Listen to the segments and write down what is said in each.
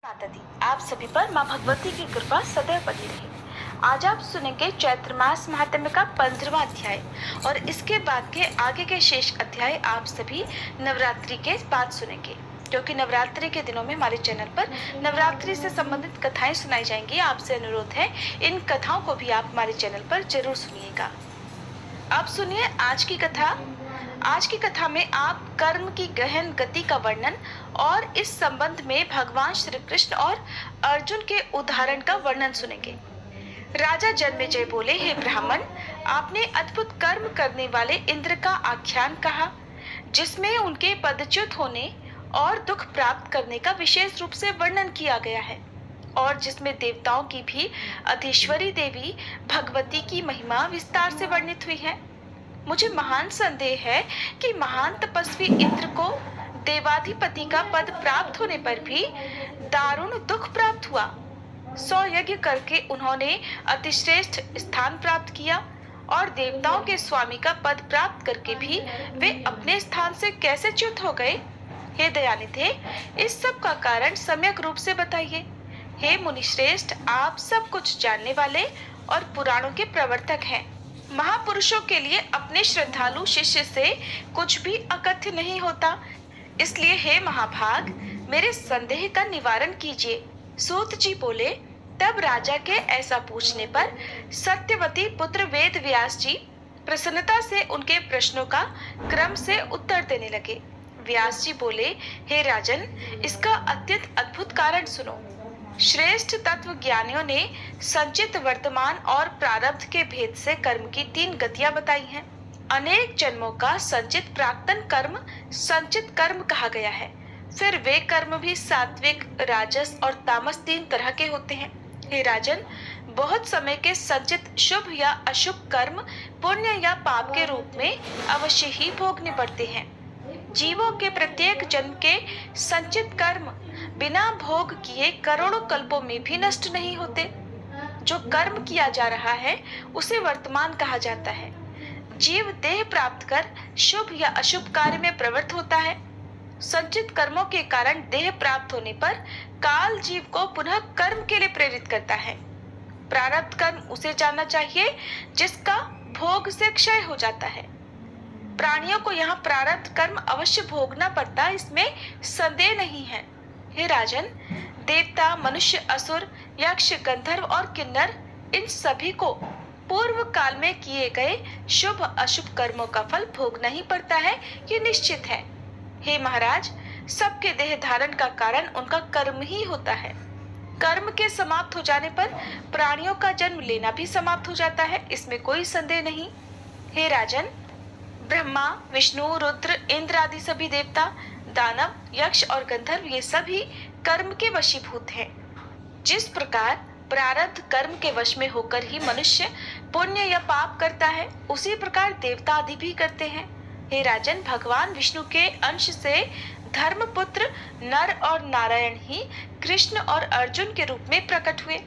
माता दी आप सभी पर माँ भगवती की कृपा सदैव बनी रहे। आज आप सुनेंगे चैत्र मास महात्म्य का 15वां अध्याय और इसके बाद के आगे के शेष अध्याय आप सभी नवरात्रि के बाद सुनेंगे, क्योंकि नवरात्रि के दिनों में हमारे चैनल पर नवरात्रि से संबंधित कथाएं सुनाई जाएंगी। आपसे अनुरोध है इन कथाओं को भी आप हमारे चैनल पर जरूर सुनिएगा। अब सुनिए आज की कथा। आज की कथा में आप कर्म की गहन गति का वर्णन और इस संबंध में भगवान श्री कृष्ण और अर्जुन के उदाहरण का वर्णन सुनेंगे। राजा जन्मेजय बोले, हे ब्राह्मण, आपने अद्भुत कर्म करने वाले इंद्र का आख्यान कहा, जिसमें उनके पदच्युत होने और दुख प्राप्त करने का विशेष रूप से वर्णन किया गया है और जिसमें देवताओं की भी अधीश्वरी देवी भगवती की महिमा विस्तार से वर्णित हुई है। मुझे महान संदेह है कि महान तपस्वी इंद्र को देवाधिपति का पद प्राप्त होने पर भी दारुण दुख प्राप्त हुआ। 100 यज्ञ करके उन्होंने अतिश्रेष्ठ स्थान प्राप्त किया और देवताओं के स्वामी का पद प्राप्त करके भी वे अपने स्थान से कैसे च्युत हो गए? हे दयानिधे, इस सब का कारण सम्यक रूप से बताइए। हे मुनिश्रेष्ठ, आप सब कुछ जानने वाले और पुराणों के प्रवर्तक हैं। महापुरुषों के लिए अपने श्रद्धालु शिष्य से कुछ भी अकथ्य नहीं होता, इसलिए हे महाभाग, मेरे संदेह का निवारण कीजिए। सूत जी बोले, तब राजा के ऐसा पूछने पर सत्यवती पुत्र वेद व्यास जी प्रसन्नता से उनके प्रश्नों का क्रम से उत्तर देने लगे। व्यास जी बोले, हे राजन, इसका अत्यंत अद्भुत कारण सुनो। श्रेष्ठ तत्व ज्ञानियों ने संचित, वर्तमान और प्रारब्ध के भेद से कर्म की 3 गतियां बताई हैं। अनेक जन्मों का संचित प्राक्तन कर्म संचित कर्म कहा गया है। फिर वे कर्म भी सात्विक, राजस और तामस 3 तरह के होते हैं। हे राजन, बहुत समय के संचित शुभ या अशुभ कर्म पुण्य या पाप के रूप में अवश्य ही भोगने पड़ते हैं। जीवों के प्रत्येक जन्म के संचित कर्म बिना भोग किए करोड़ों कल्पों में भी नष्ट नहीं होते। जो कर्म किया जा रहा है उसे वर्तमान कहा जाता है। जीव देह प्राप्त कर शुभ या अशुभ कार्य में प्रवृत्त होता है। संचित कर्मों के कारण देह प्राप्त होने पर काल जीव को पुनः कर्म के लिए प्रेरित करता है। प्रारब्ध कर्म उसे जानना चाहिए जिसका भोग से क्षय हो जाता है। प्राणियों को यहाँ प्रारब्ध कर्म अवश्य भोगना पड़ता, इसमें संदेह नहीं है। हे राजन, देवता, मनुष्य, असुर, यक्ष, गंधर्व और किन्नर, इन सभी को पूर्व काल में किए गए शुभ अशुभ कर्मों का फल भोगना ही पड़ता है, ये निश्चित है। हे महाराज, सबके देह धारण का कारण उनका कर्म ही होता है। कर्म के समाप्त हो जाने पर प्राणियों का जन्म लेना भी समाप्त हो जाता है, इसमें कोई संदेह नहीं। हे राजन, ब्रह्मा, विष्णु, रुद्र, इंद्र आदि सभी देवता, दानव, यक्ष और गंधर्व ये सभी कर्म के वशीभूत हैं। जिस प्रकार प्रारब्ध कर्म के वश में होकर ही मनुष्य पुण्य या पाप करता है, उसी प्रकार देवता आदि भी करते हैं। हे राजन, भगवान विष्णु के अंश से धर्मपुत्र नर और नारायण ही कृष्ण और अर्जुन के रूप में प्रकट हुए।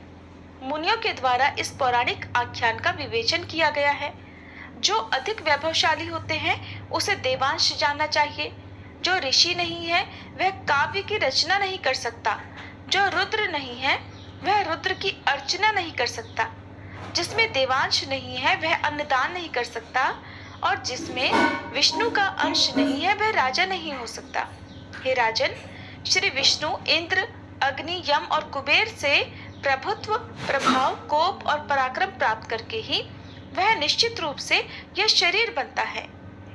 मुनियों के द्वारा इस पौराणिक आख्यान का विवेचन किया गया है। जो अधिक वैभवशाली होते हैं उसे देवांश जानना चाहिए। जो ऋषि नहीं है वह काव्य की रचना नहीं कर सकता। जो रुद्र नहीं है वह रुद्र की अर्चना नहीं कर सकता। जिसमें देवांश नहीं है वह अन्नदान नहीं कर सकता और जिसमें विष्णु का अंश नहीं है वह राजा नहीं हो सकता। हे राजन, श्री विष्णु इंद्र, अग्नि, यम और कुबेर से प्रभुत्व, प्रभाव, कोप और पराक्रम प्राप्त करके ही वह निश्चित रूप से यह शरीर बनता है।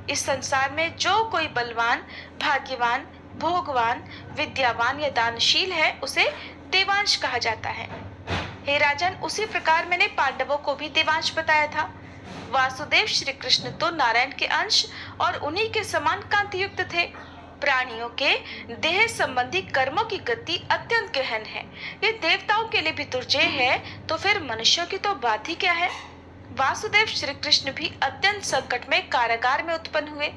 इस संसार में जो कोई बलवान, भाग्यवान, भोगवान, विद्यावान या दानशील है उसे देवांश कहा जाता है। हे राजन, उसी प्रकार मैंने पांडवों को भी देवांश बताया था। वासुदेव श्री कृष्ण तो नारायण के अंश और उन्हीं के समान कांति युक्त थे। प्राणियों के देह संबंधी कर्मों की गति अत्यंत गहन है। ये देवताओं के लिए भी दुर्जय है तो फिर मनुष्यों की तो बात ही क्या है। वासुदेव श्री कृष्ण भी अत्यंत संकट में कारागार में उत्पन्न हुए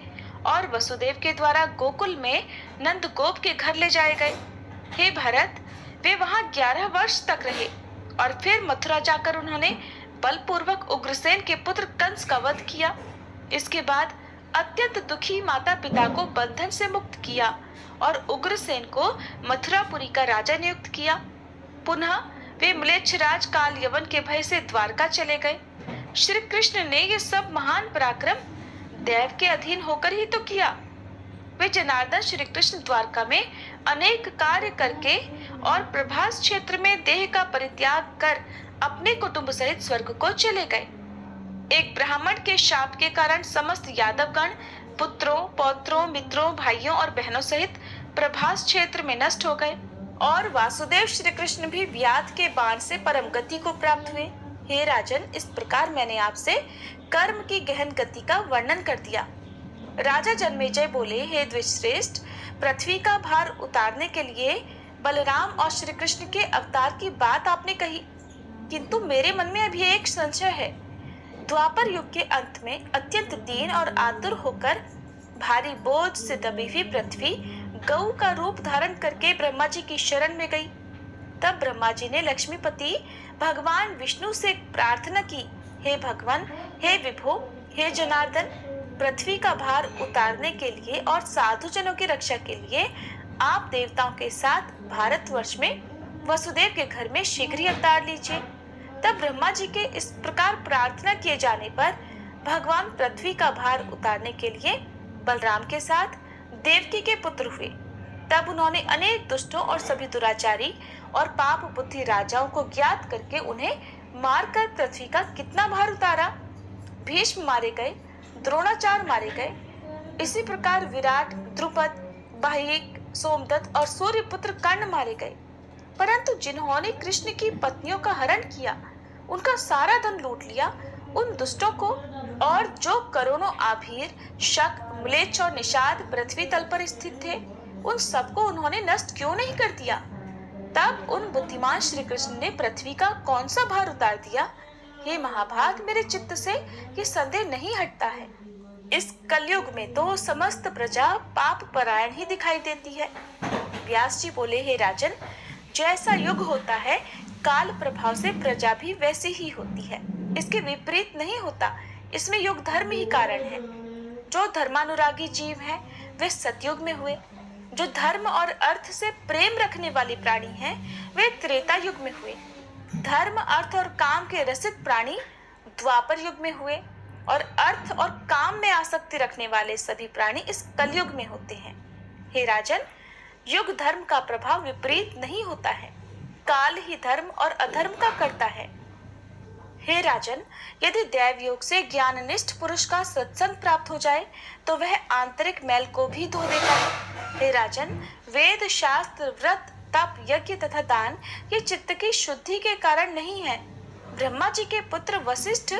और वसुदेव के द्वारा गोकुल में नंद गोप के घर ले जाए गए। हे भरत, वे वहां 11 वर्ष तक रहे और फिर मथुरा जाकर उन्होंने बलपूर्वक उग्रसेन के पुत्र कंस का वध किया। इसके बाद अत्यंत दुखी माता पिता को बंधन से मुक्त किया और उग्रसेन को मथुरापुरी का राजा नियुक्त किया। पुनः वे म्लेच्छराज काल यवन के भय से द्वारका चले गए। श्री कृष्ण ने ये सब महान पराक्रम देव के अधीन होकर ही तो किया। वे जनार्दन श्री कृष्ण द्वारका में अनेक कार्य करके और प्रभास क्षेत्र में देह का परित्याग कर अपने कुटुंब सहित स्वर्ग को चले गए। एक ब्राह्मण के शाप के कारण समस्त यादवगण पुत्रों, पौत्रों, मित्रों, भाइयों और बहनों सहित प्रभास क्षेत्र में नष्ट हो गए और वासुदेव श्री कृष्ण भी व्याध के बाण से परम गति को प्राप्त हुए। हे राजन, इस प्रकार मैंने आपसे कर्म की गहन गति का वर्णन कर दिया। राजा जन्मेजय बोले, हे द्विजश्रेष्ठ, पृथ्वी का भार उतारने के लिए बलराम और श्री कृष्ण के अवतार की बात आपने कही, किंतु मेरे मन में अभी एक संशय है। द्वापर युग के अंत में अत्यंत दीन और आतुर होकर भारी बोझ से दबी हुई पृथ्वी गऊ का रूप धारण करके ब्रह्मा जी की शरण में गई। तब ब्रह्मा जी ने लक्ष्मीपति भगवान विष्णु से प्रार्थना की, हे भगवान, हे विभो, हे जनार्दन, पृथ्वी का भार उतारने के लिए और साधु जनों की रक्षा के लिए आप देवताओं के साथ भारतवर्ष में वसुदेव के घर में शीघ्र ही अवतार लीजिए। तब ब्रह्मा जी के इस प्रकार प्रार्थना किए जाने पर भगवान पृथ्वी का भार उतारने के लिए बलराम के साथ देवकी के पुत्र हुए। तब उन्होंने अनेक दुष्टों और सभी दुराचारी और पाप बुद्धि राजाओं को ज्ञात करके उन्हें मारकर पृथ्वी का कितना भार उतारा। भीष्म मारे गए, द्रोणाचार्य मारे गए। इसी प्रकार विराट, द्रुपद, बाह्यिक, सोमदत्त और सूर्यपुत्र कर्ण मारे गए। परंतु जिन्होंने कृष्ण की पत्नियों का हरण किया, उनका सारा धन लूट लिया, उन दुष्टों को और जो करोड़ों आभीर, शक, म्लेच्छ और निषाद पृथ्वी तल पर स्थित थे, उन सबको उन्होंने नष्ट क्यों नहीं कर दिया? तब उन बुद्धिमान श्री कृष्ण ने पृथ्वी का कौन सा भार उतार दिया? हे महाभाग, मेरे चित्त से ये संदेह नहीं हटता है। इस कलयुग में तो समस्त प्रजा पाप परायण ही दिखाई देती है। व्यास जी बोले, हे राजन, जैसा युग होता है, काल प्रभाव से प्रजा भी वैसी ही होती है। इसके विपरीत नहीं होता। इसमें युग धर्म ही कारण है। जो धर्मानुरागी जीव हैं, वे सतयुग में हुए। जो धर्म और अर्थ से प्रेम रखने वाले प्राणी हैं, वे त्रेता युग में हुए। धर्म, अर्थ और काम के रसिक प्राणी द्वापर युग में हुए और अर्थ और काम में आसक्ति रखने वाले सभी प्राणी इस कलयुग में होते हैं। हे राजन, युग धर्म का प्रभाव विपरीत नहीं होता है। काल ही धर्म और अधर्म का करता है। हे राजन, यदि दैव योग से ज्ञाननिष्ठ पुरुष का सत्संग प्राप्त हो जाए तो वह आंतरिक मैल को भी धो देता है। हे राजन, वेद, शास्त्र, व्रत, तप, यज्ञ तथा दान ये चित्त की शुद्धि के कारण नहीं है। ब्रह्मा जी के पुत्र वशिष्ठ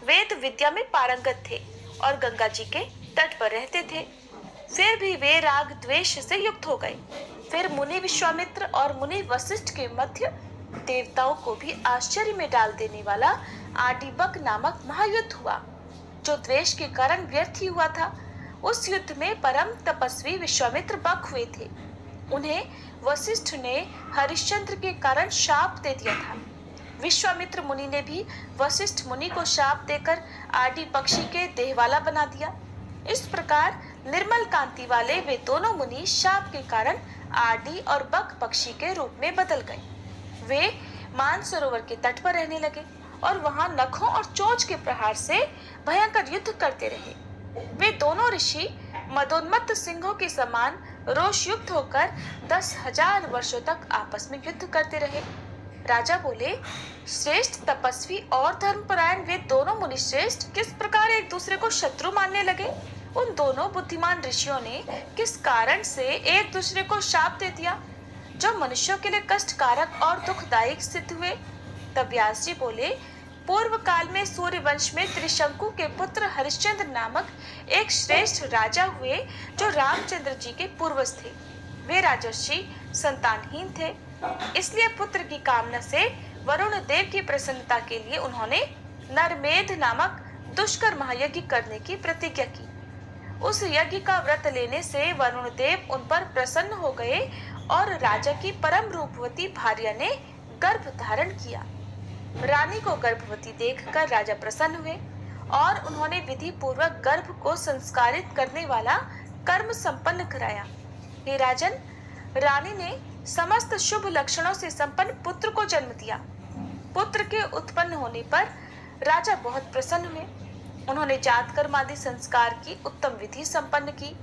वेद विद्या में पारंगत थे और गंगा जी के तट पर रहते थे। फिर भी वे राग द्वेष से युक्त हो गए। फिर मुनि विश्वामित्र और मुनि वशिष्ठ के मध्य देवताओं को भी आश्चर्य में डाल देने वाला आदिबक नामक महायुद्ध हुआ, जो द्वेष के कारण व्यर्थ ही हुआ था। उस युद्ध में परम तपस्वी विश्वामित्र बक हुए थे। उन्हें वशिष्ठ ने हरिश्चंद्र के कारण शाप दे दिया था। विश्वामित्र मुनि ने भी वशिष्ठ मुनि को शाप देकर आदि पक्षी के देहवाला बना दिया। इस प्रकार निर्मल कांति वाले वे दोनों मुनि शाप के कारण आदि और बक पक्षी के रूप में बदल गए। वे मानसरोवर के तट पर रहने लगे और वहां नखों और चोंच के प्रहार से भयंकर युद्ध करते रहे। वे दोनों ऋषि मदोन्मत्त सिंहों के समान रोषयुक्त होकर 10,000 वर्षों तक आपस में युद्ध करते रहे। राजा बोले, श्रेष्ठ तपस्वी और धर्मपरायण वे दोनों मुनिश्रेष्ठ किस प्रकार एक दूसरे को शत्रु मानने लगे? उन दोनों बुद्धिमान ऋषियों ने किस कारण से एक दूसरे को शाप दे दिया, जो मनुष्यों के लिए कष्टकारक और दुखदायक सिद्ध हुए? तब व्यास जी बोले, पूर्व काल में सूर्य वंश में त्रिशंकु के पुत्र हरिश्चंद्र नामक एक श्रेष्ठ राजा हुए, जो रामचंद्र जी के पूर्वज थे। वे राजर्षि संतानहीन थे, इसलिए पुत्र की कामना से वरुण देव की प्रसन्नता के लिए उन्होंने नरमेध नामक दुष्कर महायज्ञ करने की प्रतिज्ञा की। उस यज्ञ का व्रत लेने से वरुण देव उन पर प्रसन्न हो गए और राजा की परम रूपवती भार्या ने गर्भ धारण किया। रानी को गर्भवती देखकर राजा प्रसन्न हुए और उन्होंने विधि पूर्वक गर्भ को संस्कारित करने वाला कर्म संपन्न कराया। हे राजन, रानी ने समस्त शुभ लक्षणों से संपन्न पुत्र को जन्म दिया। पुत्र के उत्पन्न होने पर राजा बहुत प्रसन्न हुए। उन्होंने जात कर्म आदि संस्कार की उत्तम विधि संपन्न की।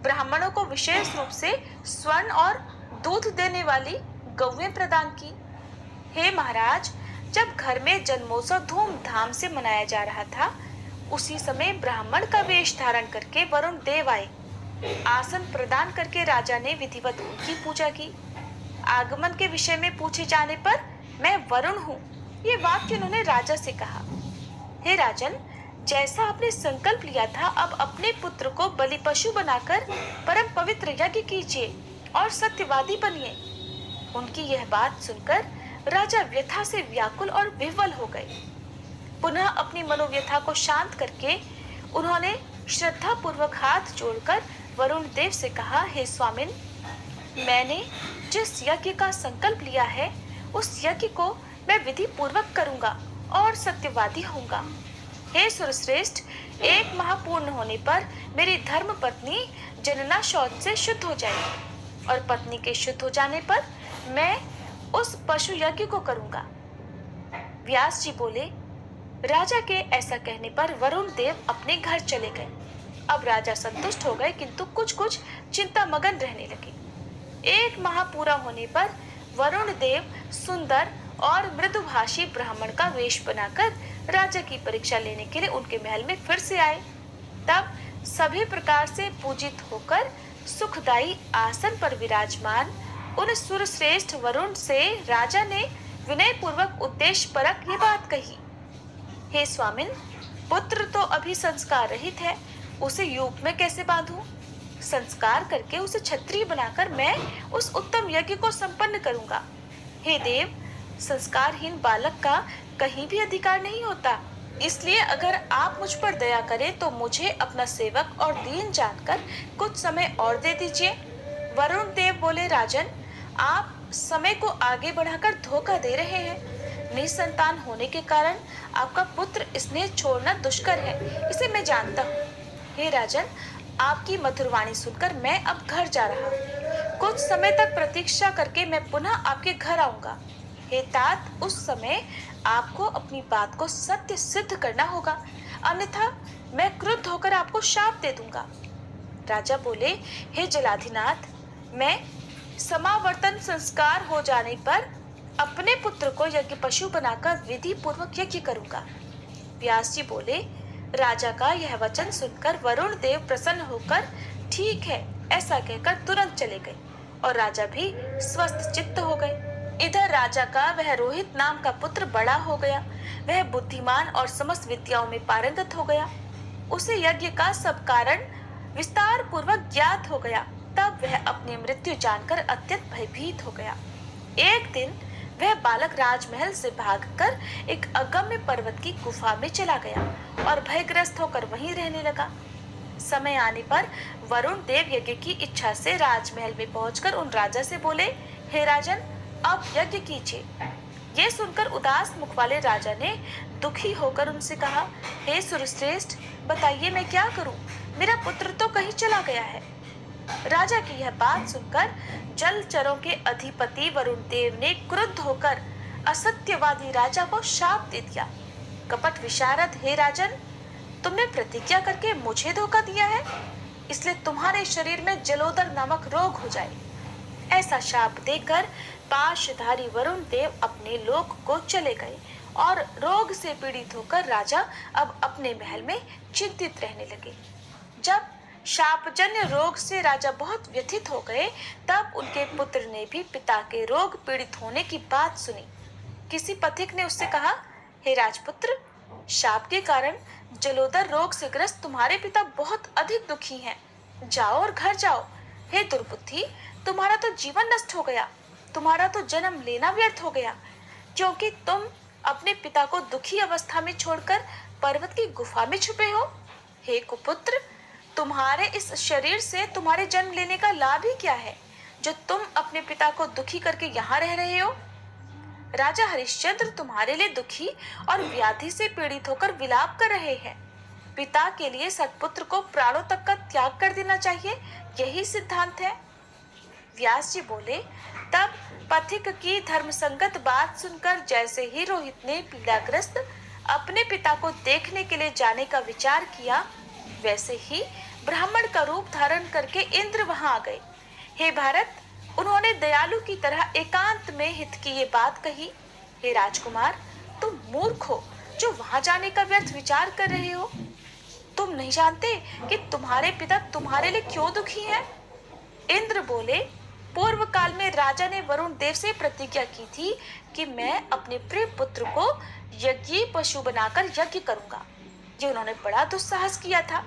ब्राह्मणों को विशेष रूप से स्वर्ण और दूध देने वाली गौएं प्रदान की। हे महाराज, जब घर में जन्मोत्सव धूमधाम से मनाया जा रहा था, उसी समय ब्राह्मण का वेश धारण करके वरुण देव आए। आसन प्रदान करके राजा ने विधिवत उनकी पूजा की। आगमन के विषय में पूछे जाने पर मैं वरुण हूँ, ये वाक्य उन्होंने राजा से कहा। हे राजन, जैसा आपने संकल्प लिया था, अब अपने पुत्र को बलि पशु बनाकर परम पवित्र यज्ञ कीजिए और सत्यवादी बनिए। उनकी यह बात सुनकर राजा व्यथा से व्याकुल और विह्वल हो गए। पुनः अपनी मनोव्यथा को शांत करके उन्होंने श्रद्धा पूर्वक हाथ जोड़कर वरुण देव से कहा, हे स्वामिन, मैंने जिस यज्ञ का संकल्प लिया है, उस यज्ञ को मैं विधि पूर्वक करूंगा और सत्यवादी होऊंगा। हे सुरश्रेष्ठ, एक माह पूर्ण होने पर मेरी धर्म पत्नी जनना शौच से शुद्ध हो जाएगी और पत्नी के शुद्ध हो जाने पर मैं उस पशु यज्ञ को करूंगा। व्यास जी बोले, राजा के ऐसा कहने पर वरुण देव अपने घर चले गए। अब राजा संतुष्ट हो गए, किंतु कुछ कुछ चिंता मगन रहने लगे। एक माह पूरा होने पर वरुण देव सुंदर और मृदुभाषी ब्राह्मण का वेश बनाकर राजा की परीक्षा लेने के लिए उनके महल में फिर से आए। तब सभी प्रकार से पूजित होकर सुखदायी आसन पर विराजमान उन सुरश्रेष्ठ वरुण से राजा ने विनय पूर्वक उद्देश्य परक ये बात कही, हे स्वामिन, पुत्र तो अभी संस्कार रहित है, उसे यूप में कैसे बांधूं? संस्कार करके उसे क्षत्रिय बनाकर मैं उस उत्तम यज्ञ को संपन्न करूंगा। हे देव, संस्कारहीन बालक का कहीं भी अधिकार नहीं होता, इसलिए अगर आप मुझ पर दया करें तो मुझे अपना सेवक और दीन जानकर कुछ समय और दे दीजिए। वरुण देव बोले, राजन, आप समय को आगे बढ़ाकर धोखा दे रहे हैं। निसंतान होने के कारण आपका पुत्र स्नेह छोड़ना दुष्कर है, इसे मैं जानता हूँ। हे राजन, आपकी मधुर वाणी सुनकर मैं अब घर जा रहा हूँ। कुछ समय तक प्रतीक्षा करके मैं पुनः आपके घर आऊंगा। हे तात, उस समय आपको अपनी बात को सत्य सिद्ध करना होगा, अन्यथा मैं क्रुद्ध होकर आपको शाप दे दूंगा। राजा बोले, हे जलाधिनाथ, मैं समावर्तन संस्कार हो जाने पर अपने पुत्र को यज्ञ पशु बनाकर विधि पूर्वक यज्ञ करूंगा। व्यास जी बोले, राजा का यह वचन सुनकर वरुण देव प्रसन्न होकर ठीक है ऐसा कहकर तुरंत चले गए और राजा भी स्वस्थ चित्त हो गए। इधर राजा का वह रोहित नाम का पुत्र बड़ा हो गया। वह बुद्धिमान और समस्त विद्याओं में पारंगत हो गया। उसे यज्ञ का सब कारण विस्तार पूर्वक ज्ञात हो गया। तब वह अपनी मृत्यु जानकर अत्यंत भयभीत हो गया। एक दिन वह बालक राजमहल से भागकर एक अगम्य पर्वत की गुफा में चला गया और भयग्रस्त होकर वहीं रहने लगा। समय आने पर वरुण देव यज्ञ की इच्छा से राजमहल में पहुंचकर उन राजा से बोले, हे राजन, अब यज्ञ कीजिए। ये सुनकर उदास मुख वाले राजा ने दुखी होकर उनसे कहा, हे सुरश्रेष्ठ, बताइए मैं क्या करूं? मेरा पुत्र तो कहीं चला गया है। राजा की यह बात सुनकर जलचरों के अधिपति वरुण देव ने क्रुद्ध होकर असत्यवादी राजा को शाप दे दिया। कपट विशारद, हे राजन, तुमने प्रतिज्ञा करके मुझे धोखा दिया है, इसलिए तुम्हारे शरीर में जलोदर नामक रोग हो जाए। ऐसा शाप देकर पाशधारी वरुण देव अपने लोक को चले गए और रोग से पीड़ित होकर राजा अब अपने महल में चिंतित रहने लगे। जब शापजन्य रोग से राजा बहुत व्यथित हो गए, तब उनके पुत्र ने भी पिता के रोग पीड़ित होने की बात सुनी। किसी पथिक ने उससे कहा, हे राजपुत्र, शाप के कारण जलोदर रोग से ग्रस्त तुम्हारे पिता बहुत अधिक दुखी हैं। जाओ और घर जाओ। हे दुर्बुद्धि, तुम्हारा तो जीवन नष्ट हो गया, तुम्हारा तो जन्म लेना व्यर्थ हो गया, क्योंकि तुम अपने पिता को दुखी अवस्था में छोड़कर पर्वत की गुफा में छुपे हो। हे कुपुत्र, तुम्हारे इस शरीर से तुम्हारे जन्म लेने का लाभ ही क्या है, जो तुम अपने पिता को दुखी करके यहाँ रह रहे हो? राजा हरिश्चंद्र तुम्हारे लिए दुखी और व्याधि से पीड़ित होकर विलाप कर रहे हैं। पिता के लिए सत्पुत्र को प्राणों तक का त्याग कर देना चाहिए, यही सिद्धांत है। व्यास जी बोले, तब पथिक की धर्मसंगत बात सुनकर जैसे ही रोहित ने पीड़ाग्रस्त अपने पिता को देखने के लिए जाने का विचार किया, वैसे ही ब्राह्मण का रूप धारण करके इंद्र वहां आ गए। हे भारत, उन्होंने दयालु की तरह एकांत में हित की ये बात कही। हे राजकुमार, तुम मूर्ख हो जो वहां जाने का व्यर्थ विचार कर रहे हो। तुम नहीं जानते कि तुम्हारे पिता तुम्हारे लिए क्यों दुखी हैं? इंद्र बोले, पूर्व काल में राजा ने वरुण देव से प्रतिज्ञा की थी कि मैं अपने प्रिय पुत्र को यज्ञ पशु बनाकर यज्ञ करूंगा। ये उन्होंने बड़ा दुस्साहस किया था।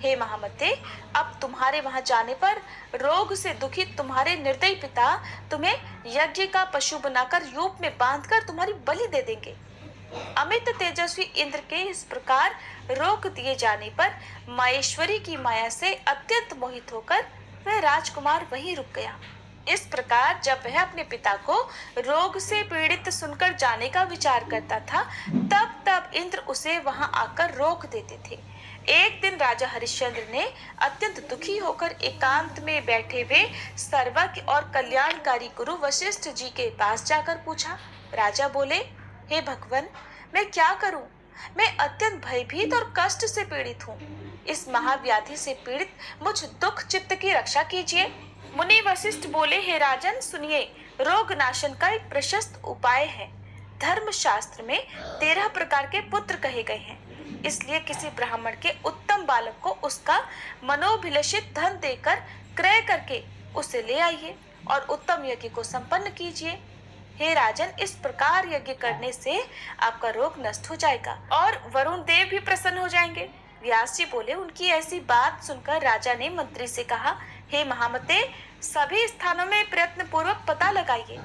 हे महामते, अब तुम्हारे वहां जाने पर रोग से दुखित तुम्हारे निर्दयी पिता तुम्हें यज्ञ का पशु बनाकर यूप में बांधकर तुम्हारी बलि दे देंगे। अमित तेजस्वी इंद्र के इस प्रकार रोक दिए जाने पर माहेश्वरी की माया से अत्यंत मोहित होकर वह राजकुमार वहीं रुक गया। इस प्रकार जब वह अपने पिता को रोग से पीड़ित सुनकर जाने का विचार करता था, तब तब इंद्र उसे वहां आकर रोक देते थे। एक दिन राजा हरिश्चंद्र ने अत्यंत दुखी होकर एकांत में बैठे हुए सर्वज्ञ और कल्याणकारी गुरु वशिष्ठ जी के पास जाकर पूछा। राजा बोले, हे भगवान, मैं क्या करूं? मैं अत्यंत भयभीत और कष्ट से पीड़ित हूँ। इस महाव्याधि से पीड़ित मुझ दुख चित्त की रक्षा कीजिए। मुनि वशिष्ठ बोले, हे राजन, सुनिए, रोग नाशन का एक प्रशस्त उपाय है। धर्म शास्त्र में 13 प्रकार के पुत्र कहे गए हैं। इसलिए किसी ब्राह्मण के उत्तम बालक को उसका मनोभिलषित धन देकर क्रय करके उसे ले आइए और उत्तम यज्ञ को संपन्न कीजिए। हे राजन, इस प्रकार यज्ञ करने से आपका रोग नष्ट हो जाएगा और वरुण देव भी प्रसन्न हो जाएंगे। व्यास जी बोले, उनकी ऐसी बात सुनकर राजा ने मंत्री से कहा, हे महामते, सभी स्थानों में प्रयत्न पूर्वक पता लगाइए।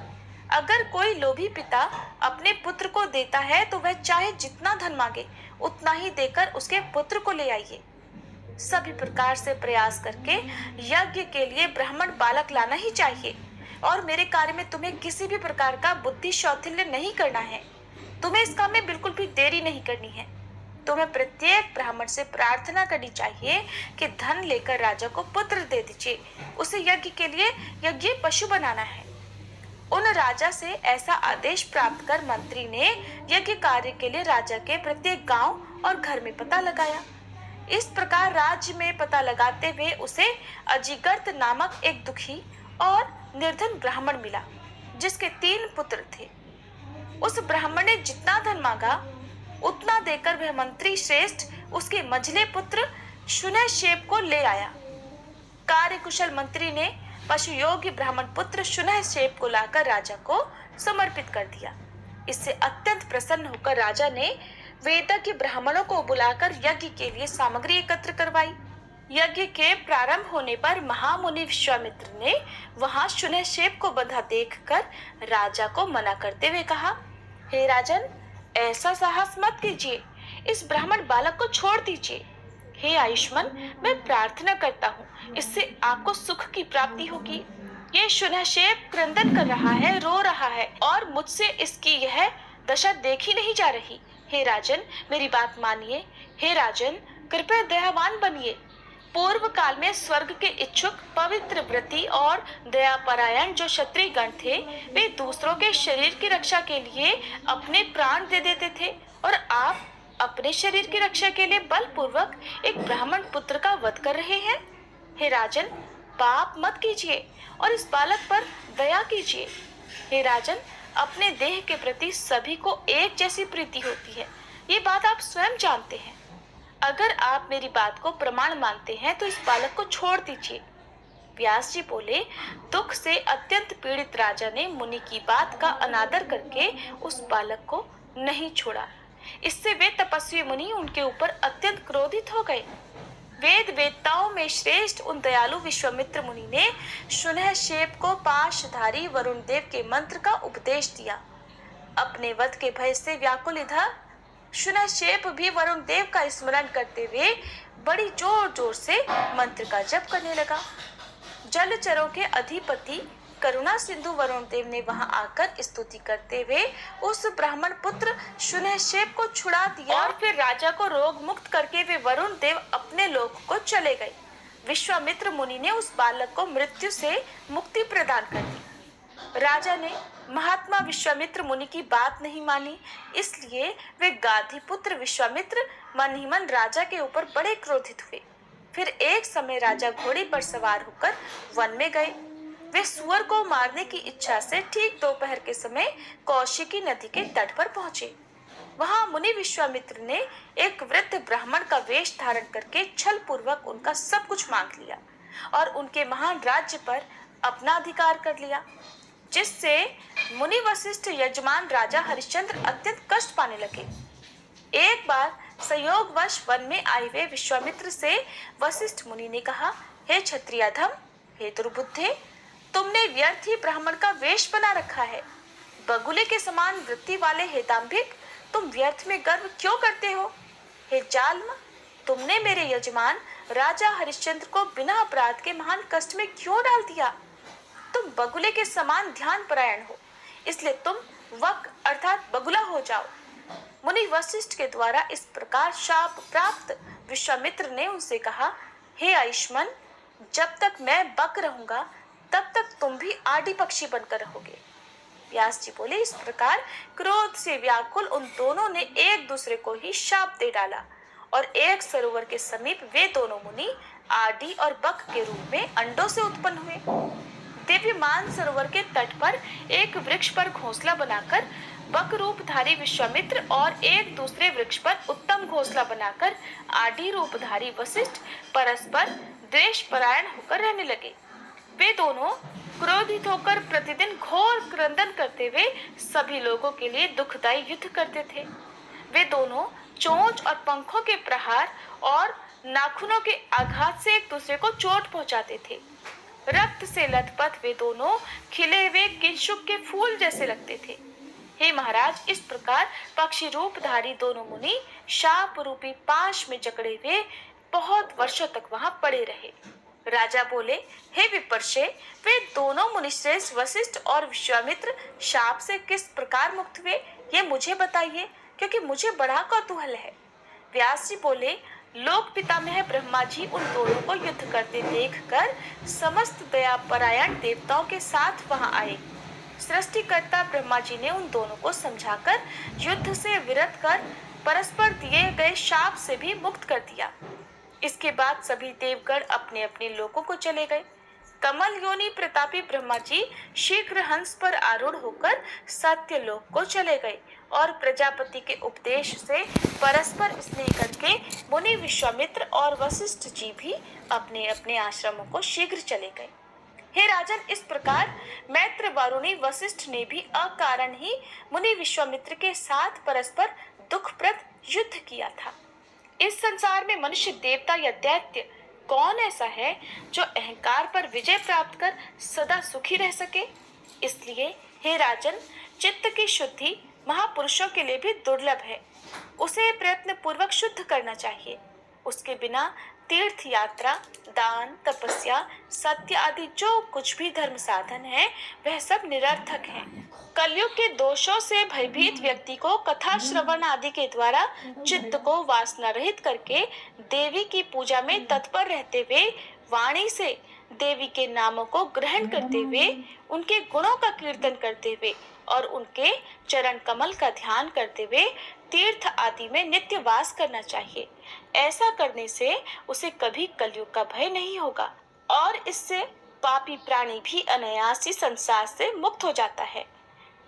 अगर कोई लोभी पिता अपने पुत्र को देता है तो वह चाहे जितना धन मांगे उतना ही देकर उसके पुत्र को ले आइए। सभी प्रकार से प्रयास करके यज्ञ के लिए ब्राह्मण बालक लाना ही चाहिए और मेरे कार्य में तुम्हें किसी भी प्रकार का बुद्धि शौथिल्य नहीं करना है। तुम्हें इस काम में बिल्कुल भी देरी नहीं करनी है। तुम्हें प्रत्येक ब्राह्मण से प्रार्थना करनी चाहिए कि धन लेकर राजा को पुत्र दे दीजिए। उसे यज्ञ के लिए यज्ञ पशु बनाना है। उन राजा से ऐसा आदेश प्राप्त कर मंत्री ने यज्ञ कार्य के लिए राजा के प्रत्येक गांव और घर में पता लगाया। इस प्रकार राज्य में पता लगाते हुए उसे अजिगर्त नामक एक दुखी और निर्धन ब्राह्मण मिला, जिसके 3 पुत्र थे। उस ब्राह्मण ने जितना धन मांगा उतना देकर वह मंत्री श्रेष्ठ उसके मंझले पुत्र शुनशेप को ले आया। कार्य कुशल मंत्री ने पशु योग्य ब्राह्मण पुत्र शुनशेप को लाकर राजा को समर्पित कर दिया। इससे अत्यंत प्रसन्न होकर राजा ने वेदज्ञ ब्राह्मणों को बुलाकर यज्ञ के लिए सामग्री एकत्र करवाई। यज्ञ के प्रारंभ होने पर महामुनि विश्वामित्र ने वहां शुनशेप को बंधा देखकर राजा को मना करते हुए कहा, हे राजन, ऐसा साहस मत कीजिए, इस ब्राह्मण बालक को छोड़ दीजिए। हे आयुष्मान, मैं प्रार्थना करता हूँ, इससे आपको सुख की प्राप्ति होगी। ये शुनशेप क्रंदन कर रहा है, रो रहा है और मुझसे इसकी यह दशा देखी नहीं जा रही। हे राजन, मेरी बात मानिए। हे राजन, कृपया दयावान बनिए। पूर्व काल में स्वर्ग के इच्छुक, पवित्र व्रती और दयापरायण जो क्षत्रिय गण थे, वे दूसरों के शरीर की रक्षा के लिए अपने प्राण दे देते थे और आप अपने शरीर की रक्षा के लिए बलपूर्वक एक ब्राह्मण पुत्र का वध कर रहे हैं। हे राजन, पाप मत कीजिए और इस बालक पर दया कीजिए। हे राजन, अपने देह के प्रति सभी को एक जैसी प्रीति होती है, ये बात आप स्वयं जानते हैं। अगर आप मेरी बात को प्रमाण मानते हैं तो इस बालक को छोड़ दीजिए। व्यास जी बोले, दुख से अत्यंत पीड़ित राजा ने मुनि की बात का अनादर करके उस बालक को नहीं छोड़ा। इससे वे तपस्वी मुनि उनके ऊपर अत्यंत क्रोधित हो गए। वेद वेदताओं में श्रेष्ठ उन दयालु विश्वामित्र मुनि ने शुनशेप को पाशधारी वरुण देव के मंत्र का उपदेश दिया। अपने वध के भय से व्याकुल इधर शुनशेप भी वरुण देव का स्मरण करते हुए बड़ी जोर जोर से मंत्र का जप करने लगा। जलचरों के अधिपति करुणा सिंधु वरुण देव ने वहां आकर स्तुति करते हुए उस ब्राह्मण पुत्र शून्यशेप को छुड़ा दिया और फिर राजा को रोग मुक्त करके वे वरुण देव अपने लोक को चले गए। विश्वामित्र मुनि ने उस बालक को मृत्यु से मुक्ति प्रदान कर दी। राजा ने महात्मा विश्वामित्र मुनि की बात नहीं मानी, इसलिए वे गाधी पुत्र विश्वामित्र मन ही मन राजा के ऊपर बड़े क्रोधित हुए। फिर एक समय राजा घोड़े पर सवार होकर वन में गए। वे सुअर को मारने की इच्छा से ठीक दोपहर के समय कौशिकी नदी के तट पर पहुंचे। वहां मुनि विश्वामित्र ने एक वृद्ध ब्राह्मण का वेश धारण करके छल पूर्वक उनका सब कुछ मांग लिया और उनके महान राज्य पर अपना अधिकार कर लिया, जिससे मुनि वशिष्ठ यजमान राजा हरिश्चंद्र अत्यंत कष्ट पाने लगे। एक बार संयोगवश वन में आए हुए विश्वामित्र से वशिष्ठ मुनि ने कहा, हे क्षत्रियाधम, हे दुर्बुद्धे, तुमने व्यर्थ ही ब्राह्मण का वेश बना रखा है। बगुले के समान वृत्ति वाले हे दाम्भिक, तुम व्यर्थ में गर्व क्यों करते हो? हे जाल्म, तुमने मेरे यजमान राजा हरिश्चंद्र को बिना अपराध के महान कष्ट में क्यों डाल दिया? तुम बगुले के समान ध्यान परायण हो, इसलिए तुम वक अर्थात बगुला हो जाओ। मुनि वशिष्ठ के द्वारा इस प्रकार शाप प्राप्त विश्वामित्र ने उनसे कहा, हे आयुष्मान, जब तक मैं बक रहूंगा तब तक तुम भी आड़ी पक्षी बनकर रहोगे। व्यास जी बोले, इस प्रकार क्रोध से व्याकुल उन दोनों ने एक दूसरे को ही शाप दे डाला और एक सरोवर के समीप वे दोनों मुनि आड़ी और बक के रूप में अंडों से उत्पन्न हुए। दिव्यमान सरोवर के तट पर एक वृक्ष पर घोंसला बनाकर बक रूपधारी विश्वामित्र और एक दूसरे वृक्ष पर उत्तम घोंसला बनाकर आड़ी रूपधारी वशिष्ठ परस्पर द्वेष परायण होकर रहने लगे। वे दोनों क्रोधित होकर प्रतिदिन घोर क्रंदन करते हुए सभी लोगों के लिए दुखदायी युद्ध करते थे। वे दोनों चोंच और पंखों के प्रहार और नाखूनों के आघात से एक दूसरे को चोट पहुंचाते थे। रक्त से लथपथ वे दोनों खिले हुए किंशुक के फूल जैसे लगते थे। हे महाराज, इस प्रकार पक्षी रूपधारी दोनों मुनि शाप रूपी पाश में जकड़े हुए बहुत वर्षों तक वहां पड़े रहे। राजा बोले, हे विपर्शे, वे दोनों मुनिश्रेष्ठ वशिष्ठ और विश्वामित्र शाप से किस प्रकार मुक्त हुए, ये मुझे बताइए, क्योंकि मुझे बड़ा कौतूहल है। व्यास जी बोले, लोक पितामह ब्रह्मा जी उन दोनों को युद्ध करते देखकर समस्त दया परायण देवताओं के साथ वहां आए। सृष्टिकर्ता ब्रह्मा जी ने उन दोनों को समझाकर युद्ध से विरत कर परस्पर दिए गए शाप से भी मुक्त कर दिया। इसके बाद सभी देवगण अपने अपने लोकों को चले गए। कमल योनि प्रतापी ब्रह्मा जी शीघ्र हंस पर आरूढ़ होकर सत्य लोक को चले गए और प्रजापति के उपदेश से परस्पर स्नेह करके मुनि विश्वामित्र और वशिष्ठ जी भी अपने अपने आश्रमों को शीघ्र चले गए। हे राजन, इस प्रकार मैत्र वारुणी वशिष्ठ ने भी अकारण ही मुनि विश्वामित्र के साथ परस्पर दुखप्रद युद्ध किया था। इस संसार में मनुष्य, देवता या दैत्य कौन ऐसा है जो अहंकार पर विजय प्राप्त कर सदा सुखी रह सके? इसलिए हे राजन, चित्त की शुद्धि महापुरुषों के लिए भी दुर्लभ है। उसे प्रयत्न पूर्वक शुद्ध करना चाहिए। उसके बिना तीर्थ यात्रा, दान, तपस्या, सत्य आदि जो कुछ भी धर्म साधन है वह सब निरर्थक है। कलयुग के दोषों से भयभीत व्यक्ति को कथा श्रवण आदि के द्वारा चित्त को वासना रहित करके देवी की पूजा में तत्पर रहते हुए वाणी से देवी के नामों को ग्रहण करते हुए उनके गुणों का कीर्तन करते हुए और उनके चरण कमल का ध्यान करते हुए तीर्थ आदि में नित्य वास करना चाहिए। ऐसा करने से उसे कभी कलयुग का भय नहीं होगा और इससे पापी प्राणी भी अनायास ही संसार से मुक्त हो जाता है।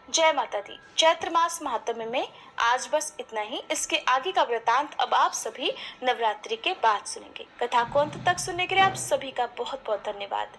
जय माता दी। चैत्र मास महात्म्य में आज बस इतना ही। इसके आगे का वृतांत अब आप सभी नवरात्रि के बाद सुनेंगे। कथा को अंत तक सुनने के लिए आप सभी का बहुत बहुत धन्यवाद।